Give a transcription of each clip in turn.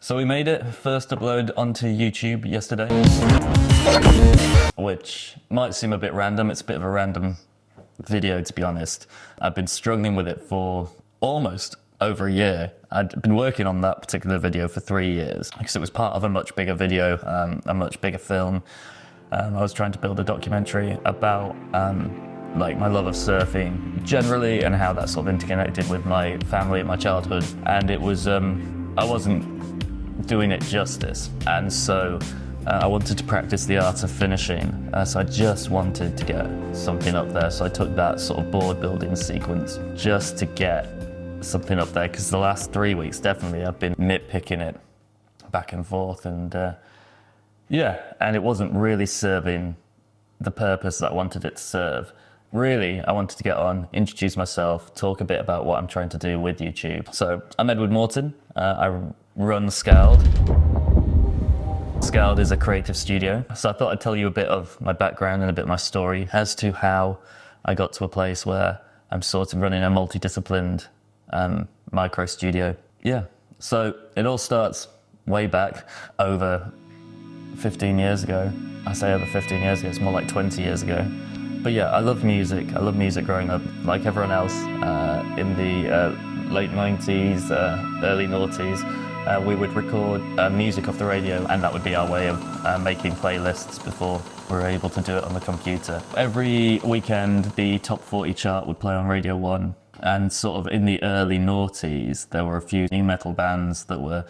So we made it, first upload onto YouTube yesterday, which might seem a bit random. It's a bit of a random video, to be honest. I've been struggling with it for almost over a year. I'd been working on that particular video for 3 years because it was part of a much bigger video, a much bigger film. I was trying to build a documentary about like my love of surfing generally and how that sort of interconnected with my family and my childhood. And it was, I wasn't doing it justice. And so I wanted to practice the art of finishing. So I just wanted to get something up there. So I took that sort of board building sequence just to get something up there, because the last 3 weeks, definitely, I've been nitpicking it back and forth. And yeah, and it wasn't really serving the purpose that I wanted it to serve. Really, I wanted to get on, introduce myself, talk a bit about what I'm trying to do with YouTube. So I'm Edward Morton. I run Skald. Skald is a creative studio. So I thought I'd tell you a bit of my background and a bit of my story as to how I got to a place where I'm sort of running a multidisciplined micro studio. Yeah, so it all starts way back over 15 years ago. I say over 15 years ago, it's more like 20 years ago. But yeah, I love music. I love music growing up, like everyone else. In the late 90s, early noughties, we would record music off the radio, and that would be our way of making playlists before we were able to do it on the computer. Every weekend, the top 40 chart would play on Radio 1, and sort of in the early noughties, there were a few new metal bands that were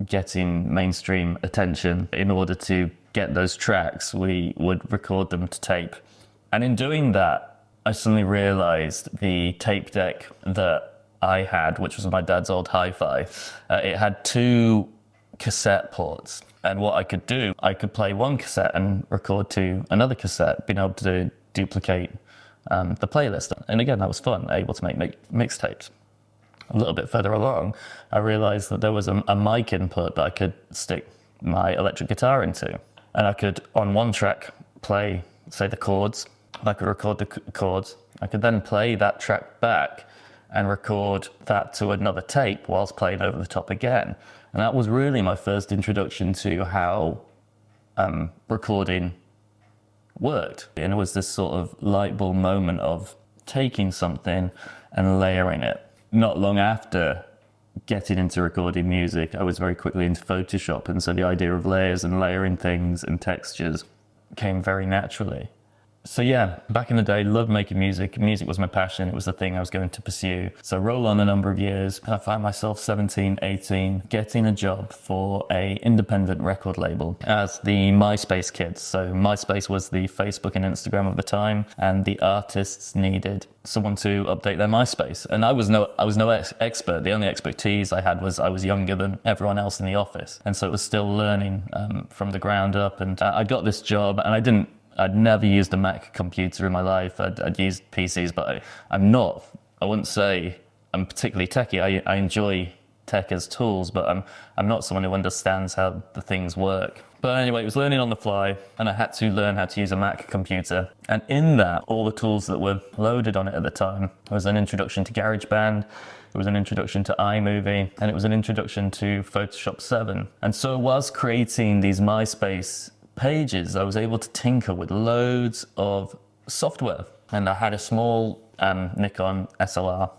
getting mainstream attention. In order to get those tracks, we would record them to tape. And in doing that, I suddenly realized the tape deck that I had, which was my dad's old hi-fi, it had 2 cassette ports. And what I could do, I could play one cassette and record to another cassette, being able to duplicate the playlist. And again, that was fun, able to make mixtapes. A little bit further along, I realized that there was a mic input that I could stick my electric guitar into. And I could, on one track, play, say, the chords. I could record the chords. I could then play that track back and record that to another tape whilst playing over the top again. And that was really my first introduction to how recording worked. And it was this sort of light bulb moment of taking something and layering it. Not long after getting into recording music, I was very quickly into Photoshop, and so the idea of layers and layering things and textures came very naturally. So yeah, back in the day, loved making music. Music was my passion. It was the thing I was going to pursue. So roll on a number of years, and I found myself 17, 18, getting a job for a independent record label as the MySpace kids. So MySpace was the Facebook and Instagram of the time, and the artists needed someone to update their MySpace. And I was no expert. The only expertise I had was I was younger than everyone else in the office. And so it was still learning from the ground up. And I got this job, and I'd never used a Mac computer in my life. I'd used PCs, but I wouldn't say I'm particularly techie. I enjoy tech as tools, but I'm not someone who understands how the things work. But anyway, it was learning on the fly, and I had to learn how to use a Mac computer. And in that, all the tools that were loaded on it at the time was an introduction to GarageBand, it was an introduction to iMovie, and it was an introduction to Photoshop 7. And so whilst creating these MySpace pages, I was able to tinker with loads of software. And I had a small Nikon SLR,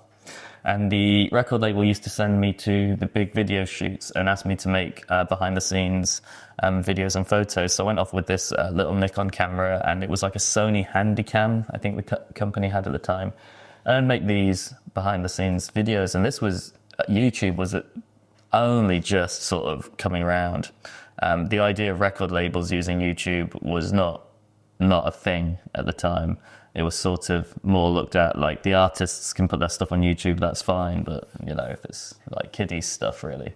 and the record label used to send me to the big video shoots and ask me to make behind the scenes videos and photos. So I went off with this little Nikon camera, and it was like a Sony Handycam, I think the company had at the time, and make these behind the scenes videos. And this was, YouTube was only just sort of coming around. The idea of record labels using YouTube was not a thing at the time. It was sort of more looked at like the artists can put their stuff on YouTube, that's fine, but you know, if it's like kiddie stuff really.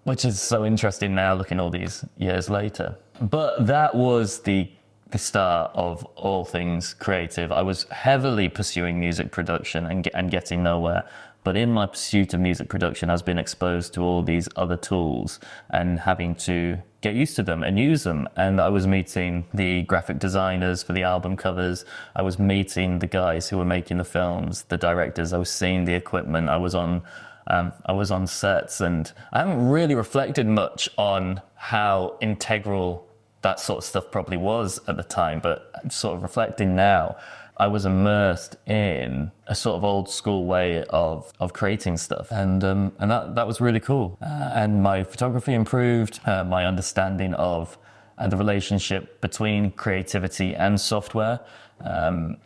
Which is so interesting now looking all these years later. But that was the start of all things creative. I was heavily pursuing music production and getting nowhere. But in my pursuit of music production, I've been exposed to all these other tools and having to get used to them and use them. And I was meeting the graphic designers for the album covers. I was meeting the guys who were making the films, the directors. I was seeing the equipment. I was on I was on sets, and I haven't really reflected much on how integral that sort of stuff probably was at the time, but I'm sort of reflecting now. I was immersed in a sort of old school way of creating stuff, and that was really cool. And my photography improved, my understanding of the relationship between creativity and software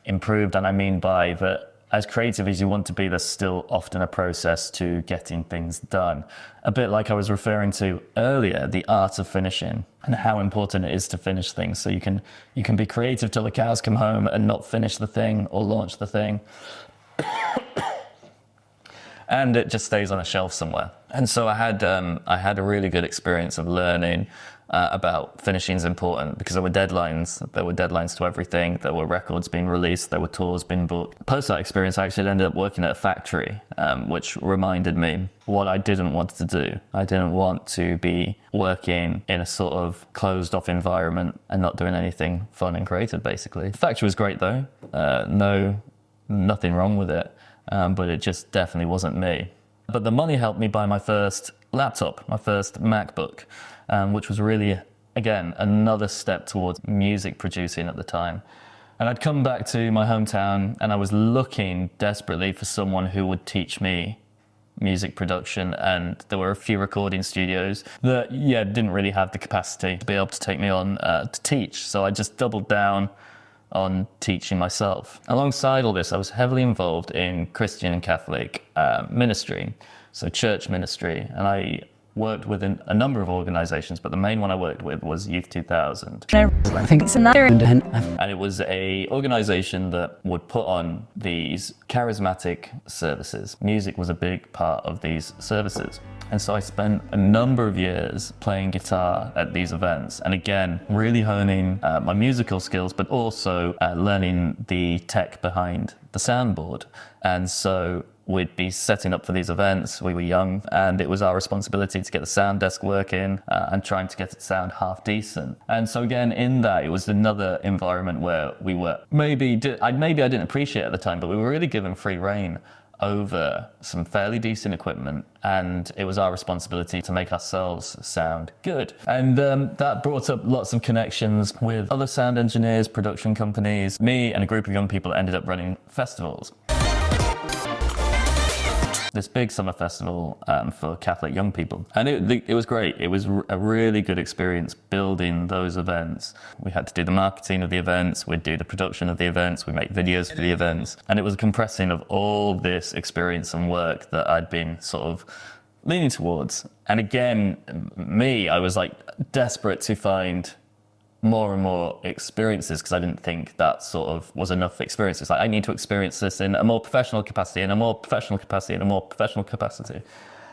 improved. And I mean by that, as creative as you want to be, there's still often a process to getting things done. A bit like I was referring to earlier, the art of finishing and how important it is to finish things. So you can be creative till the cows come home and not finish the thing or launch the thing. And it just stays on a shelf somewhere. And so I had a really good experience of learning about finishing is important, because there were deadlines. There were deadlines to everything. There were records being released. There were tours being booked. Post that experience, I actually ended up working at a factory, which reminded me what I didn't want to do. I didn't want to be working in a sort of closed off environment and not doing anything fun and creative, basically. The factory was great though. Nothing wrong with it, but it just definitely wasn't me. But the money helped me buy my first laptop, my first MacBook, which was really, again, another step towards music producing at the time. And I'd come back to my hometown and I was looking desperately for someone who would teach me music production, and there were a few recording studios that, didn't really have the capacity to be able to take me on to teach. So I just doubled down on teaching myself. Alongside all this, I was heavily involved in Christian and Catholic ministry, so church ministry, and I worked with a number of organisations, but the main one I worked with was Youth 2000. I think it's another. And it was a organisation that would put on these charismatic services. Music was a big part of these services. And so I spent a number of years playing guitar at these events, and again, really honing my musical skills, but also learning the tech behind the soundboard. And so we'd be setting up for these events. We were young, and it was our responsibility to get the sound desk working and trying to get it to sound half decent. And so again, in that, it was another environment where we were maybe I didn't appreciate it at the time, but we were really given free rein over some fairly decent equipment, and it was our responsibility to make ourselves sound good. And that brought up lots of connections with other sound engineers, production companies. Me and a group of young people ended up running festivals. This big summer festival for Catholic young people. And it was great. It was a really good experience building those events. We had to do the marketing of the events, we'd do the production of the events, we'd make videos for the events. And it was a compressing of all this experience and work that I'd been sort of leaning towards. And again, I was like desperate to find more and more experiences, because I didn't think that sort of was enough experiences. Like, I need to experience this in a more professional capacity, and a more professional capacity, and a more professional capacity.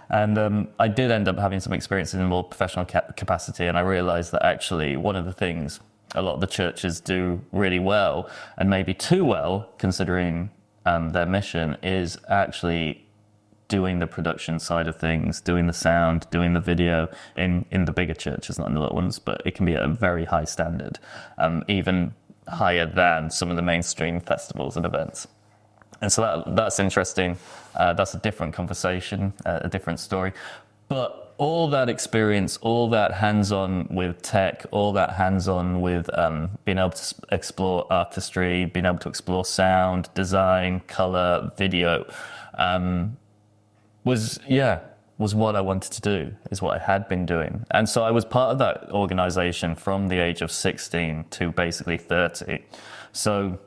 And I did end up having some experiences in a more professional capacity, and I realized that actually one of the things a lot of the churches do really well, and maybe too well considering their mission, is actually doing the production side of things, doing the sound, doing the video in the bigger churches, not in the little ones, but it can be at a very high standard, even higher than some of the mainstream festivals and events. And so that's interesting. That's a different conversation, a different story. But all that experience, all that hands-on with tech, all that hands-on with being able to explore artistry, being able to explore sound, design, color, video, was what I wanted to do, is what I had been doing. And so I was part of that organization from the age of 16 to basically 30. So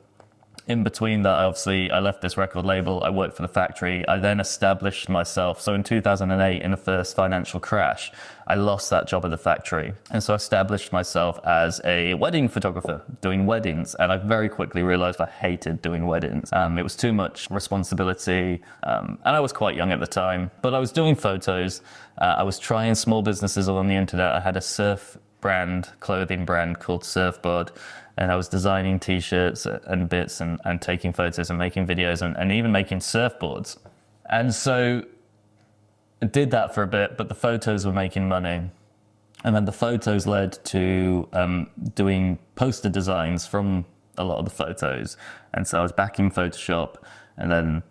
in between that, obviously, I left this record label, I worked for the factory, I then established myself. So in 2008, in the first financial crash, I lost that job at the factory. And so I established myself as a wedding photographer, doing weddings. And I very quickly realized I hated doing weddings. It was too much responsibility. And I was quite young at the time, but I was doing photos. I was trying small businesses on the internet. I had a surf clothing brand called Surfboard. And I was designing t-shirts and bits and taking photos and making videos and even making surfboards. And so I did that for a bit, but the photos were making money. And then the photos led to doing poster designs from a lot of the photos. And so I was back in Photoshop, and then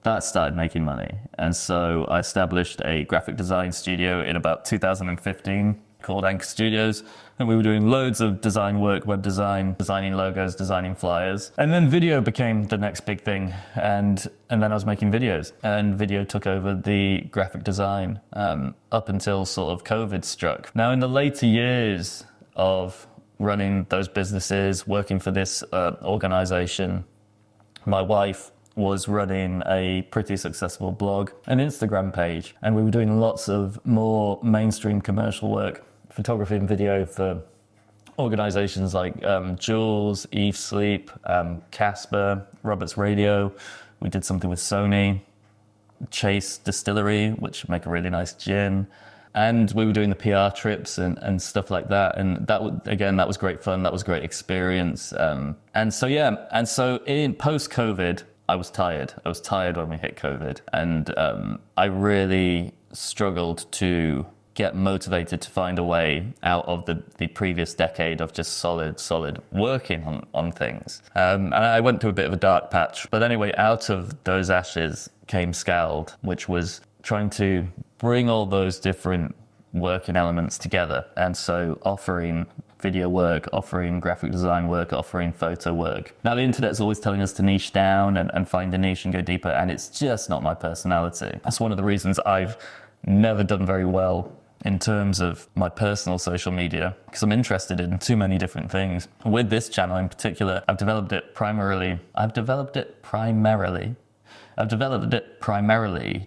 that started making money. And so I established a graphic design studio in about 2015 called Anchor Studios. And we were doing loads of design work, web design, designing logos, designing flyers. And then video became the next big thing. And then I was making videos, and video took over the graphic design up until sort of COVID struck. Now, in the later years of running those businesses, working for this organization, my wife was running a pretty successful blog, an Instagram page, and we were doing lots of more mainstream commercial work, photography and video for organizations like Jules, Eve Sleep, Casper, Roberts Radio. We did something with Sony, Chase Distillery, which make a really nice gin. And we were doing the PR trips and stuff like that. And that was great fun. That was a great experience. And so in post-COVID, I was tired. I was tired when we hit COVID. And I really struggled to get motivated to find a way out of the previous decade of just solid working on things. And I went to a bit of a dark patch. But anyway, out of those ashes came Skald, which was trying to bring all those different working elements together. And so offering video work, offering graphic design work, offering photo work. Now, the internet's always telling us to niche down and find a niche and go deeper, and it's just not my personality. That's one of the reasons I've never done very well in terms of my personal social media, because I'm interested in too many different things. With this channel in particular, I've developed it primarily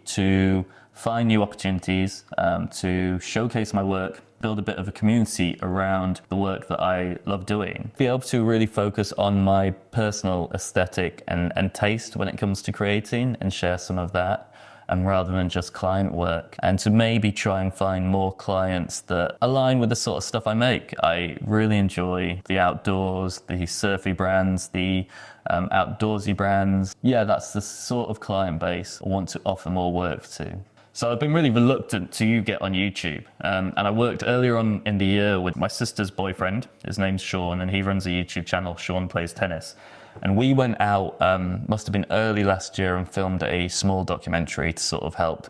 to find new opportunities, to showcase my work, build a bit of a community around the work that I love doing. Be able to really focus on my personal aesthetic and taste when it comes to creating and share some of that, rather than just client work. And to maybe try and find more clients that align with the sort of stuff I make. I really enjoy the outdoors, the surfy brands, the outdoorsy brands. Yeah, that's the sort of client base I want to offer more work to. So I've been really reluctant to get on YouTube. And I worked earlier on in the year with my sister's boyfriend. His name's Sean, and he runs a YouTube channel, Sean Plays Tennis. And we went out, must have been early last year, and filmed a small documentary to sort of help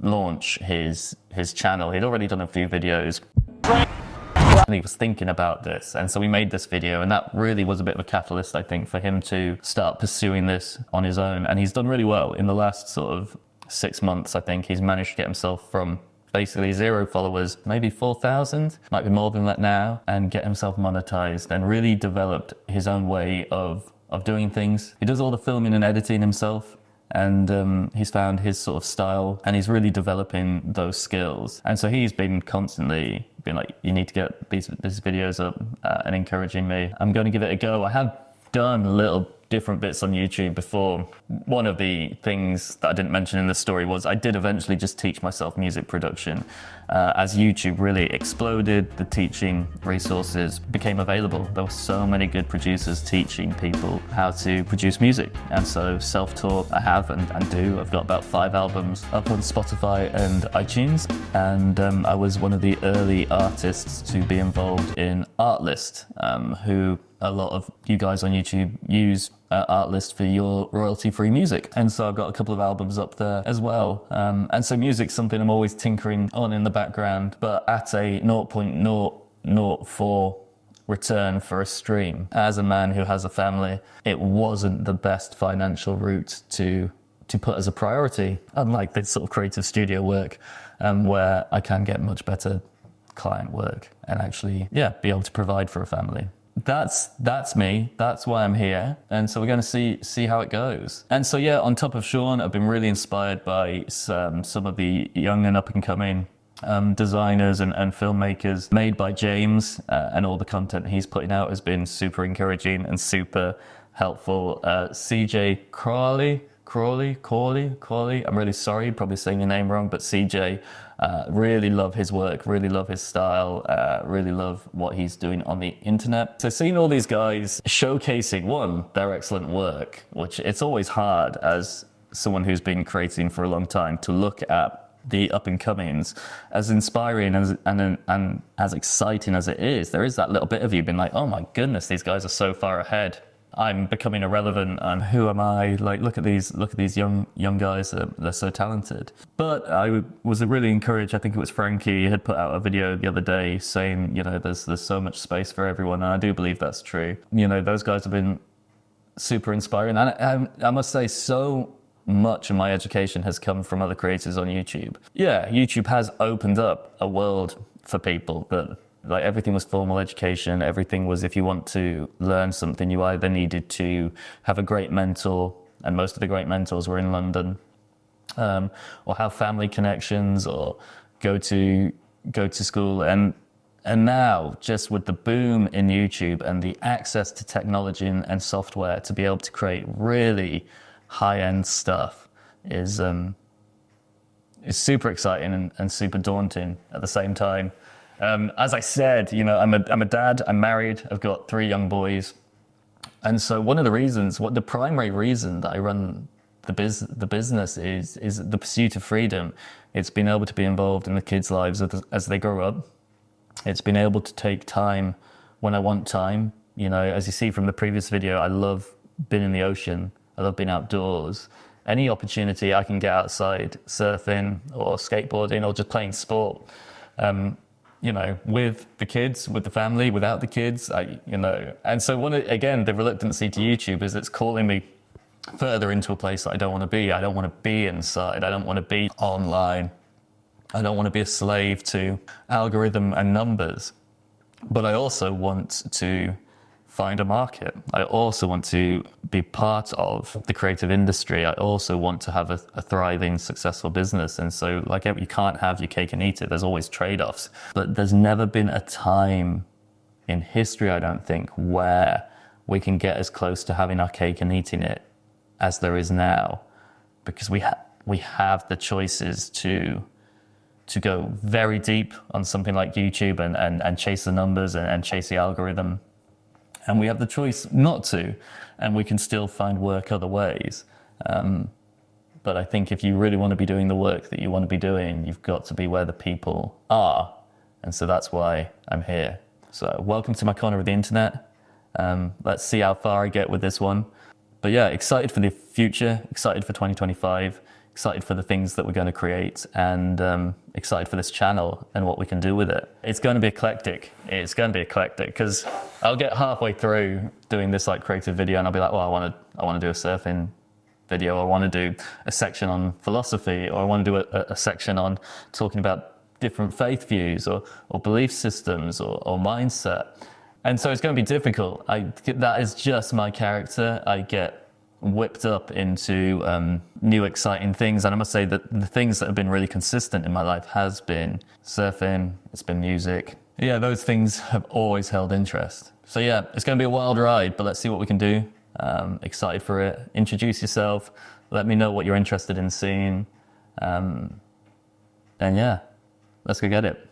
launch his channel. He'd already done a few videos. And he was thinking about this. And so we made this video, and that really was a bit of a catalyst, I think, for him to start pursuing this on his own. And he's done really well in the last sort of 6 months. I think he's managed to get himself from basically 0 followers, maybe 4,000, might be more than that now, and get himself monetized and really developed his own way of doing things. He does all the filming and editing himself, and he's found his sort of style, and he's really developing those skills. And so he's been constantly being like, you need to get these videos up, and encouraging me. I'm going to give it a go. I have done little different bits on YouTube before. One of the things that I didn't mention in the story was I did eventually just teach myself music production. As YouTube really exploded, the teaching resources became available. There were so many good producers teaching people how to produce music. And so self-taught I have and do. I've got about 5 albums up on Spotify and iTunes. And I was one of the early artists to be involved in Artlist, who a lot of you guys on YouTube use Artlist for your royalty-free music. And so I've got a couple of albums up there as well. And so music's something I'm always tinkering on in the background, but at a 0.004 return for a stream. As a man who has a family, it wasn't the best financial route to put as a priority, unlike this sort of creative studio work, where I can get much better client work and actually, be able to provide for a family. That's me. That's why I'm here. And so we're going to see how it goes. And so, on top of Sean, I've been really inspired by some of the young and up and coming designers and filmmakers made by James, and all the content he's putting out has been super encouraging and super helpful. CJ Crawley, I'm really sorry, probably saying your name wrong, but CJ, really love his work, really love his style, really love what he's doing on the internet. So seeing all these guys showcasing, their excellent work, which it's always hard as someone who's been creating for a long time to look at the up and comings, as inspiring and as exciting as it is, there is that little bit of you being like, oh my goodness, these guys are so far ahead I'm becoming irrelevant. Who am I? Like, look at these young guys. They're so talented. But I was really encouraged. I think it was Frankie had put out a video the other day saying, you know, there's so much space for everyone, and I do believe that's true. You know, those guys have been super inspiring, and I must say, so much of my education has come from other creators on YouTube. Yeah, YouTube has opened up a world for people, but like everything was formal education. Everything was, if you want to learn something, you either needed to have a great mentor, and most of the great mentors were in London, or have family connections, or go to school. And now, just with the boom in YouTube and the access to technology and software to be able to create really high-end stuff is super exciting and super daunting at the same time. As I said, you know, I'm a dad, I'm married, I've got 3 young boys. And so one of the reasons, the primary reason that I run the business is the pursuit of freedom. It's being able to be involved in the kids' lives as they grow up. It's been able to take time when I want time. You know, as you see from the previous video, I love being in the ocean. I love being outdoors. Any opportunity I can get outside, surfing or skateboarding or just playing sport, you know, with the kids, with the family, without the kids, you know. And so again, the reluctancy to YouTube is it's calling me further into a place that I don't want to be. I don't want to be inside. I don't want to be online. I don't want to be a slave to algorithm and numbers. But I also want to find a market. I also want to be part of the creative industry. I also want to have a thriving, successful business. And so, like, you can't have your cake and eat it. There's always trade-offs. But there's never been a time in history, I don't think, where we can get as close to having our cake and eating it as there is now, because we have the choices to go very deep on something like YouTube and chase the numbers and chase the algorithm. And we have the choice not to, and we can still find work other ways. But I think if you really want to be doing the work that you want to be doing, you've got to be where the people are. And so that's why I'm here. So welcome to my corner of the internet. Let's see how far I get with this one. But yeah, excited for the future, excited for 2025, excited for the things that we're going to create, and excited for this channel and what we can do with it. It's going to be eclectic. It's going to be eclectic because I'll get halfway through doing this like creative video and I'll be like, well, I want to do a surfing video, or I want to do a section on philosophy, or I want to do a section on talking about different faith views or belief systems or mindset. And so it's going to be difficult. That is just my character. I get whipped up into new exciting things, and I must say that the things that have been really consistent in my life has been surfing, it's been music. Yeah, those things have always held interest. So yeah, it's going to be a wild ride, but let's see what we can do. Excited for it. Introduce yourself, let me know what you're interested in seeing, and yeah, let's go get it.